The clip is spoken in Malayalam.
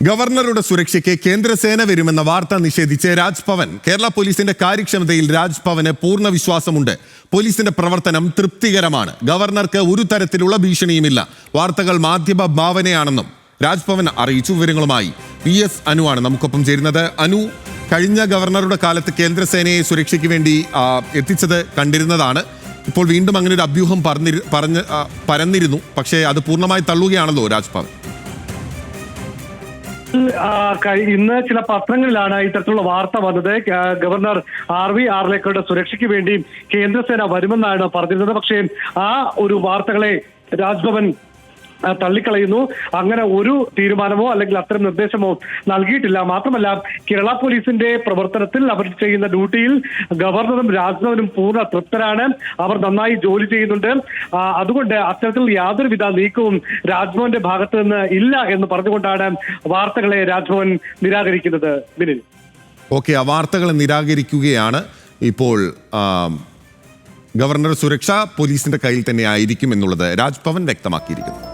ഗവർണറുടെ സുരക്ഷയ്ക്ക് കേന്ദ്രസേന വരുമെന്ന വാർത്ത നിഷേധിച്ച് രാജ്ഭവൻ. കേരള പോലീസിന്റെ കാര്യക്ഷമതയിൽ രാജ്ഭവന് പൂർണ്ണ വിശ്വാസമുണ്ട്. പോലീസിന്റെ പ്രവർത്തനം തൃപ്തികരമാണ്. ഗവർണർക്ക് ഒരു തരത്തിലുള്ള ഭീഷണിയുമില്ല. വാർത്തകൾ മാധ്യമ ഭാവനയാണെന്നും രാജ്ഭവൻ അറിയിച്ചു. വിവരങ്ങളുമായി PS അനു ആണ് നമുക്കൊപ്പം ചേരുന്നത്. അനു, കഴിഞ്ഞ ഗവർണറുടെ കാലത്ത് കേന്ദ്രസേനയെ സുരക്ഷയ്ക്ക് വേണ്ടി എത്തിച്ചത് കണ്ടിരുന്നതാണ്. ഇപ്പോൾ വീണ്ടും അങ്ങനെ ഒരു അഭ്യൂഹം പരന്നിരുന്നു. പക്ഷേ അത് പൂർണ്ണമായി തള്ളുകയാണല്ലോ രാജ്ഭവൻ. ഇന്ന് ചില പത്രങ്ങളിലാണ് ഇത്തരത്തിലുള്ള വാർത്ത വന്നത്. ഗവർണർ RV ആർലേക്കറുടെ സുരക്ഷയ്ക്ക് വേണ്ടി കേന്ദ്രസേന വരുമെന്നാണ് പറഞ്ഞിരുന്നത്. പക്ഷേ ആ ഒരു വാർത്തകളെ രാജ്ഭവൻ തള്ളിക്കളയുന്നു. അങ്ങനെ ഒരു തീരുമാനമോ അല്ലെങ്കിൽ അത്തരം നിർദ്ദേശമോ നൽകിയിട്ടില്ല. മാത്രമല്ല, കേരള പോലീസിന്റെ പ്രവർത്തനത്തിൽ അവർ ചെയ്യുന്ന ഡ്യൂട്ടിയിൽ ഗവർണറും രാജ്ഭവനും പൂർണ്ണ തൃപ്തരാണ്. അവർ നന്നായി ജോലി ചെയ്യുന്നുണ്ട്. അതുകൊണ്ട് അത്തരത്തിൽ യാതൊരുവിധ നീക്കവും രാജ്ഭവന്റെ ഭാഗത്ത് നിന്ന് ഇല്ല എന്ന് പറഞ്ഞുകൊണ്ടാണ് വാർത്തകളെ രാജ്ഭവൻ നിരാകരിക്കുന്നത്. ബിനിൽ, ഓക്കെ, ആ വാർത്തകൾ നിരാകരിക്കുകയാണ്. ഇപ്പോൾ ഗവർണർ സുരക്ഷ പോലീസിന്റെ കയ്യിൽ തന്നെ ആയിരിക്കും എന്നുള്ളത് രാജ്ഭവൻ വ്യക്തമാക്കിയിരിക്കുന്നു.